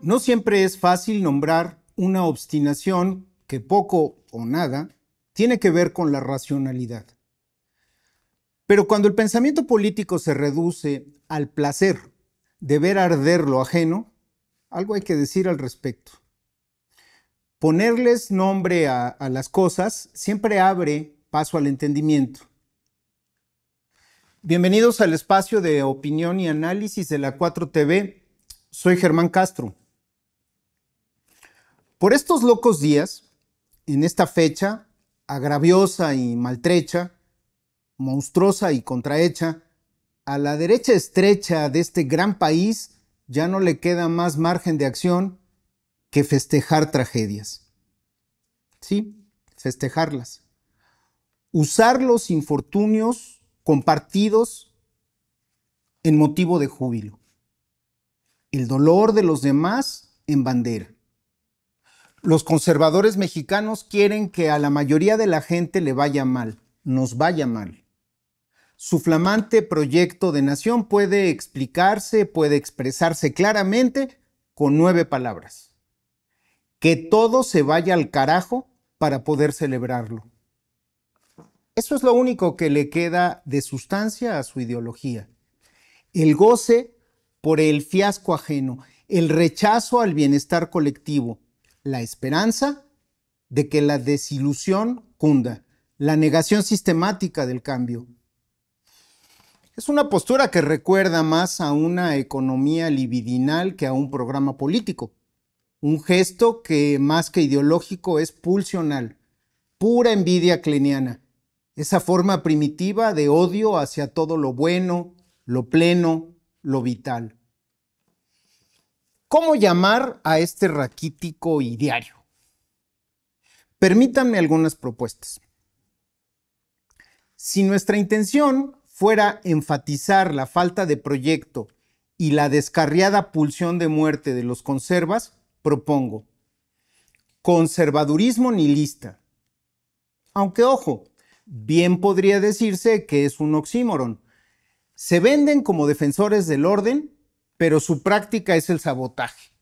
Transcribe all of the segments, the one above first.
No siempre es fácil nombrar una obstinación que poco o nada tiene que ver con la racionalidad. Pero cuando el pensamiento político se reduce al placer de ver arder lo ajeno, algo hay que decir al respecto. Ponerles nombre a las cosas siempre abre paso al entendimiento. Bienvenidos al espacio de opinión y análisis de la 4TV. Soy Germán Castro. Por estos locos días, en esta fecha agraviosa y maltrecha, monstruosa y contrahecha, a la derecha estrecha de este gran país ya no le queda más margen de acción que festejar tragedias. Sí, festejarlas. Usar los infortunios compartidos en motivo de júbilo. El dolor de los demás en bandera. Los conservadores mexicanos quieren que a la mayoría de la gente le vaya mal, nos vaya mal. Su flamante proyecto de nación puede expresarse claramente con 9 palabras. Que todo se vaya al carajo para poder celebrarlo. Eso es lo único que le queda de sustancia a su ideología. El goce por el fiasco ajeno, el rechazo al bienestar colectivo, la esperanza de que la desilusión cunda, la negación sistemática del cambio. Es una postura que recuerda más a una economía libidinal que a un programa político. Un gesto que más que ideológico es pulsional, pura envidia kleniana, esa forma primitiva de odio hacia todo lo bueno, lo pleno, lo vital. ¿Cómo llamar a este raquítico ideario? Permítanme algunas propuestas. Si nuestra intención fuera enfatizar la falta de proyecto y la descarriada pulsión de muerte de los conservas, propongo conservadurismo nihilista. Aunque, ojo, bien podría decirse que es un oxímoron. Se venden como defensores del orden, pero su práctica es el sabotaje.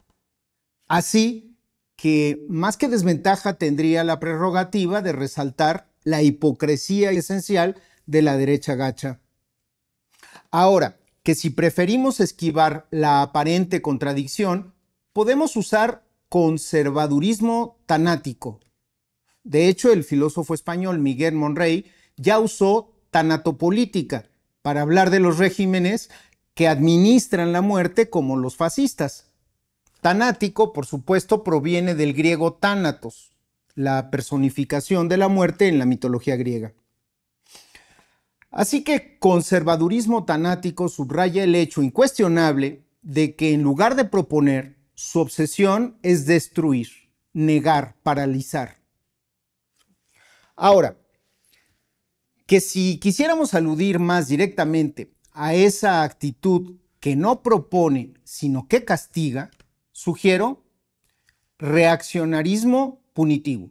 Así que, más que desventaja, tendría la prerrogativa de resaltar la hipocresía esencial de la derecha gacha. Ahora, que si preferimos esquivar la aparente contradicción, podemos usar conservadurismo tanático. De hecho, el filósofo español Miguel Monrey ya usó tanatopolítica para hablar de los regímenes que administran la muerte como los fascistas. Tanático, por supuesto, proviene del griego tánatos, la personificación de la muerte en la mitología griega. Así que conservadurismo tanático subraya el hecho incuestionable de que en lugar de proponer, su obsesión es destruir, negar, paralizar. Ahora, que si quisiéramos aludir más directamente a esa actitud que no propone, sino que castiga, sugiero reaccionarismo punitivo.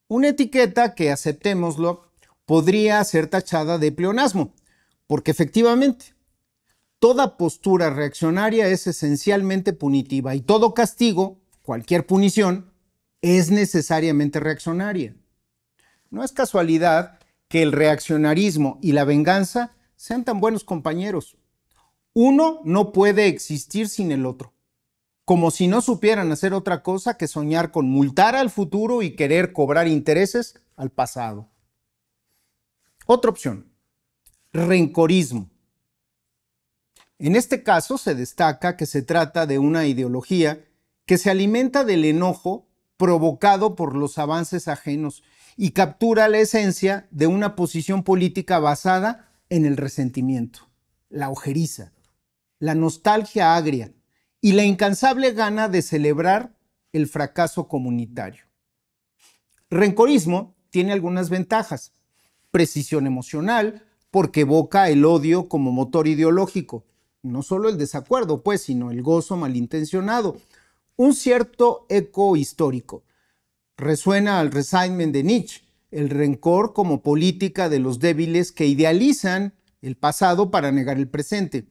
Una etiqueta que, aceptémoslo, podría ser tachada de pleonasmo, porque efectivamente, toda postura reaccionaria es esencialmente punitiva y todo castigo, cualquier punición, es necesariamente reaccionaria. No es casualidad que el reaccionarismo y la venganza sean tan buenos compañeros. Uno no puede existir sin el otro, como si no supieran hacer otra cosa que soñar con multar al futuro y querer cobrar intereses al pasado. Otra opción, rencorismo. En este caso se destaca que se trata de una ideología que se alimenta del enojo provocado por los avances ajenos y captura la esencia de una posición política basada en el resentimiento, la ojeriza, la nostalgia agria y la incansable gana de celebrar el fracaso comunitario. Rencorismo tiene algunas ventajas. Precisión emocional, porque evoca el odio como motor ideológico. No solo el desacuerdo, pues, sino el gozo malintencionado. Un cierto eco histórico. Resuena al resignment de Nietzsche, el rencor como política de los débiles que idealizan el pasado para negar el presente,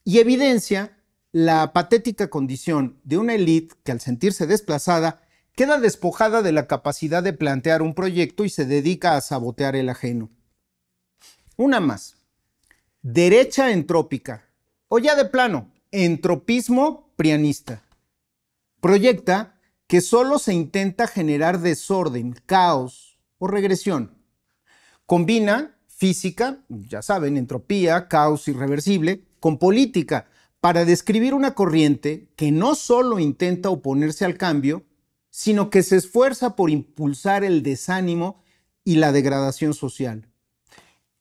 y evidencia la patética condición de una élite que, al sentirse desplazada, queda despojada de la capacidad de plantear un proyecto y se dedica a sabotear el ajeno. Una más. Derecha entrópica, o ya de plano, entropismo prianista. Proyecta que solo se intenta generar desorden, caos o regresión. Combina física, ya saben, entropía, caos irreversible, con política para describir una corriente que no solo intenta oponerse al cambio, sino que se esfuerza por impulsar el desánimo y la degradación social.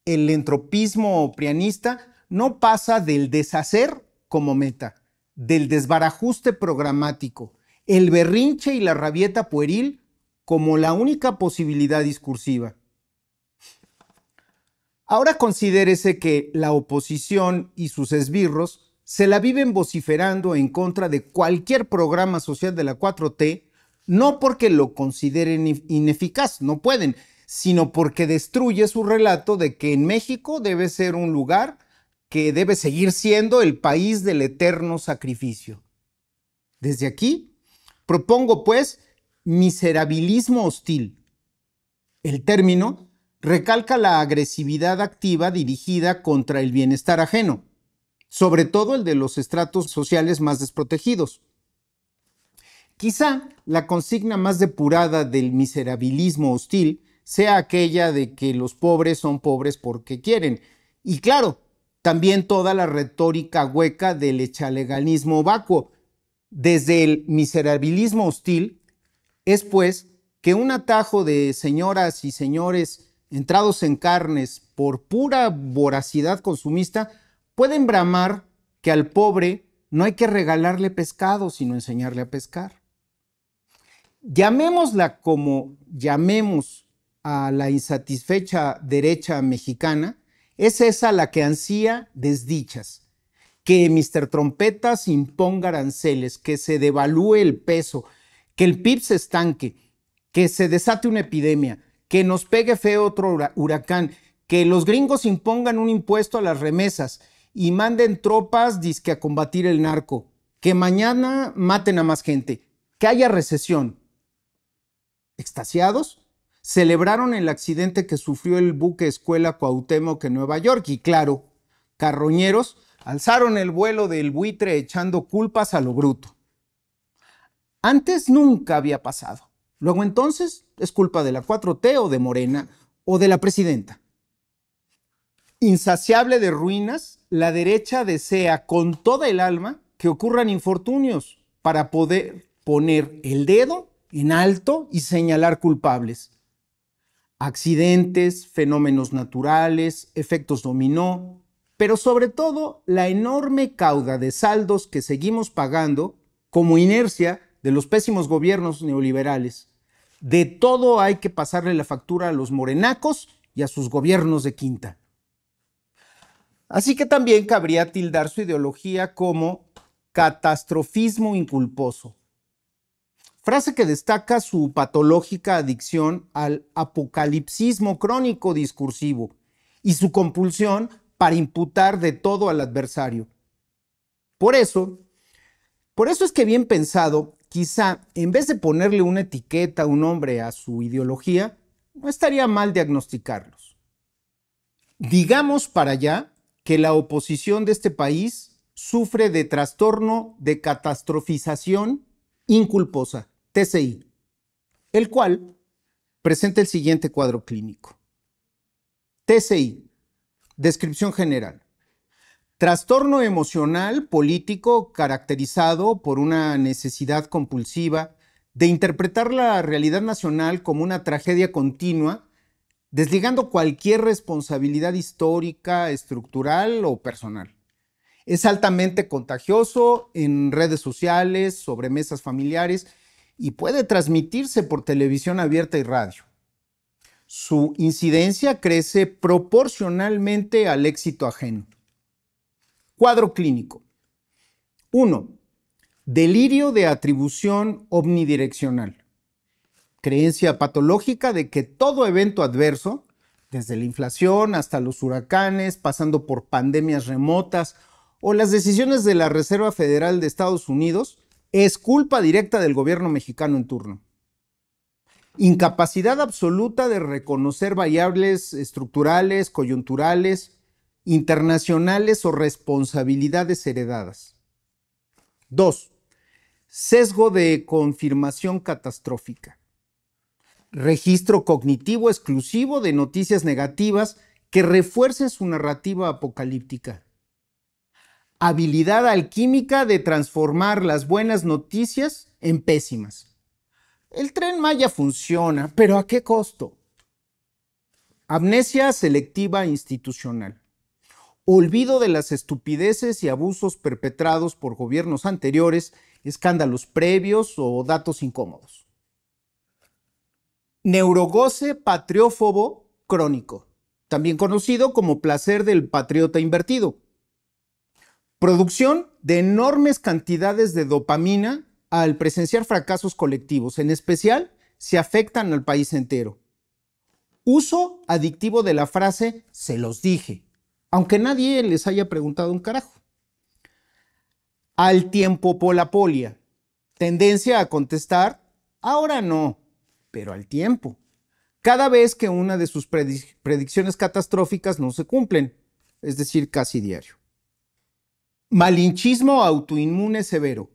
El entropismo prianista no pasa del deshacer como meta, del desbarajuste programático, el berrinche y la rabieta pueril como la única posibilidad discursiva. Ahora considérese que la oposición y sus esbirros se la viven vociferando en contra de cualquier programa social de la 4T, no porque lo consideren ineficaz, no pueden, sino porque destruye su relato de que en México debe ser un lugar que debe seguir siendo el país del eterno sacrificio. Desde aquí, propongo pues miserabilismo hostil. El término recalca la agresividad activa dirigida contra el bienestar ajeno, sobre todo el de los estratos sociales más desprotegidos. Quizá la consigna más depurada del miserabilismo hostil sea aquella de que los pobres son pobres porque quieren. Y claro, también toda la retórica hueca del echaleganismo vacuo. Desde el miserabilismo hostil es pues que un atajo de señoras y señores entrados en carnes por pura voracidad consumista pueden bramar que al pobre no hay que regalarle pescado, sino enseñarle a pescar. Llamémosla como llamemos a la insatisfecha derecha mexicana, es esa la que ansía desdichas, que Mr. Trompetas imponga aranceles, que se devalúe el peso, que el PIB se estanque, que se desate una epidemia, que nos pegue feo otro huracán, que los gringos impongan un impuesto a las remesas y manden tropas dizque a combatir el narco, que mañana maten a más gente, que haya recesión. Extasiados, celebraron el accidente que sufrió el buque escuela Cuauhtémoc en Nueva York y claro, carroñeros alzaron el vuelo del buitre echando culpas a lo bruto. Antes nunca había pasado. Luego entonces es culpa de la 4T o de Morena o de la presidenta. Insaciable de ruinas, la derecha desea con toda el alma que ocurran infortunios para poder poner el dedo en alto y señalar culpables. Accidentes, fenómenos naturales, efectos dominó, pero sobre todo la enorme cauda de saldos que seguimos pagando como inercia de los pésimos gobiernos neoliberales. De todo hay que pasarle la factura a los morenacos y a sus gobiernos de quinta. Así que también cabría tildar su ideología como catastrofismo inculposo, frase que destaca su patológica adicción al apocalipsismo crónico discursivo y su compulsión para imputar de todo al adversario. Por eso es que bien pensado, quizá en vez de ponerle una etiqueta, un nombre a su ideología, no estaría mal diagnosticarlos. Digamos para allá que la oposición de este país sufre de trastorno de catastrofización inculposa, TCI, el cual presenta el siguiente cuadro clínico. TCI, descripción general. Trastorno emocional político caracterizado por una necesidad compulsiva de interpretar la realidad nacional como una tragedia continua, desligando cualquier responsabilidad histórica, estructural o personal. Es altamente contagioso en redes sociales, sobremesas familiares y puede transmitirse por televisión abierta y radio. Su incidencia crece proporcionalmente al éxito ajeno. Cuadro clínico. 1. Delirio de atribución omnidireccional. creencia patológica de que todo evento adverso, desde la inflación hasta los huracanes, pasando por pandemias remotas o las decisiones de la Reserva Federal de Estados Unidos, es culpa directa del gobierno mexicano en turno. Incapacidad absoluta de reconocer variables estructurales, coyunturales, internacionales o responsabilidades heredadas. 2. Sesgo de confirmación catastrófica. Registro cognitivo exclusivo de noticias negativas que refuercen su narrativa apocalíptica. Habilidad alquímica de transformar las buenas noticias en pésimas. El Tren Maya funciona, pero ¿a qué costo? Amnesia selectiva institucional. Olvido de las estupideces y abusos perpetrados por gobiernos anteriores, escándalos previos o datos incómodos. Neurogoce patriófobo crónico, también conocido como placer del patriota invertido. Producción de enormes cantidades de dopamina al presenciar fracasos colectivos, en especial si afectan al país entero. Uso adictivo de la frase "se los dije", aunque nadie les haya preguntado un carajo. Al tiempo polapolia, tendencia a contestar "ahora no", pero al tiempo, cada vez que una de sus predicciones catastróficas no se cumplen, es decir, casi diario. Malinchismo autoinmune severo.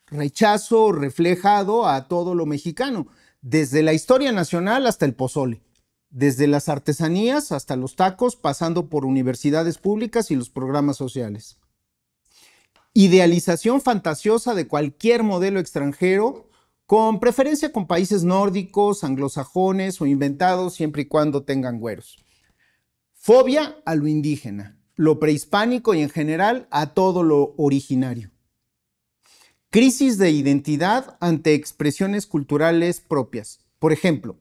Rechazo reflejado a todo lo mexicano, desde la historia nacional hasta el pozole, desde las artesanías hasta los tacos, pasando por universidades públicas y los programas sociales. Idealización fantasiosa de cualquier modelo extranjero, con preferencia con países nórdicos, anglosajones o inventados siempre y cuando tengan güeros. Fobia a lo indígena, lo prehispánico y en general a todo lo originario. Crisis de identidad ante expresiones culturales propias. Por ejemplo,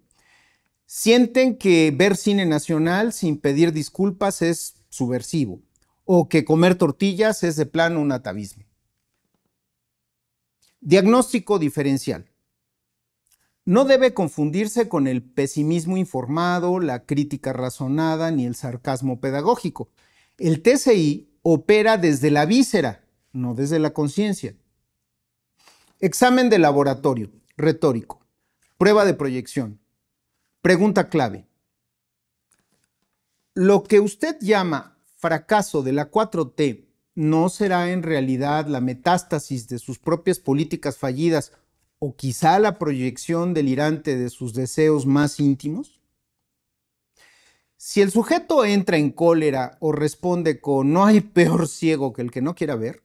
sienten que ver cine nacional sin pedir disculpas es subversivo o que comer tortillas es de plano un atavismo. Diagnóstico diferencial. No debe confundirse con el pesimismo informado, la crítica razonada ni el sarcasmo pedagógico. El TCI opera desde la víscera, no desde la conciencia. Examen de laboratorio, retórico, prueba de proyección. Pregunta clave. ¿Lo que usted llama fracaso de la 4T no será en realidad la metástasis de sus propias políticas fallidas o quizá la proyección delirante de sus deseos más íntimos? Si el sujeto entra en cólera o responde con "no hay peor ciego que el que no quiera ver",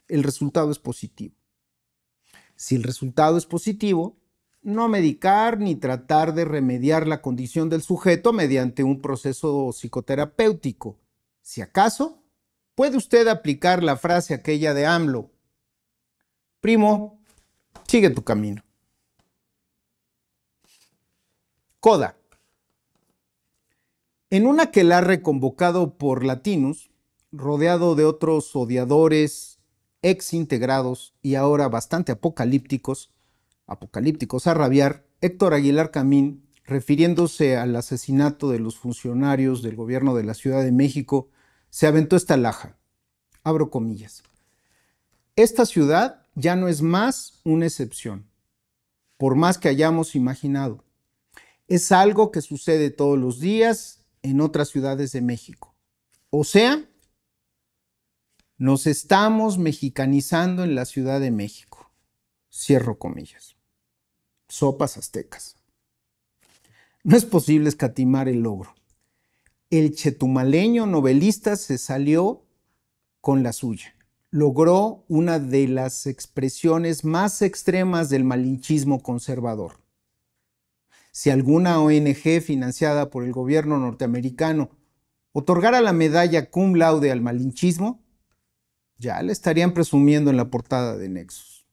el resultado es positivo. Si el resultado es positivo, no medicar ni tratar de remediar la condición del sujeto mediante un proceso psicoterapéutico. Si acaso, puede usted aplicar la frase aquella de AMLO: "Primo, sigue tu camino". Coda. En un aquelarre convocado por Latinus, rodeado de otros odiadores, ex-integrados y ahora bastante apocalípticos a rabiar, Héctor Aguilar Camín, refiriéndose al asesinato de los funcionarios del gobierno de la Ciudad de México, se aventó esta laja. Abro comillas. Esta ciudad ya no es más una excepción, por más que hayamos imaginado. Es algo que sucede todos los días en otras ciudades de México. O sea, nos estamos mexicanizando en la Ciudad de México. Cierro comillas. Sopas aztecas. No es posible escatimar el logro. El chetumaleño novelista se salió con la suya. Logró una de las expresiones más extremas del malinchismo conservador. Si alguna ONG financiada por el gobierno norteamericano otorgara la medalla cum laude al malinchismo, ya le estarían presumiendo en la portada de Nexos.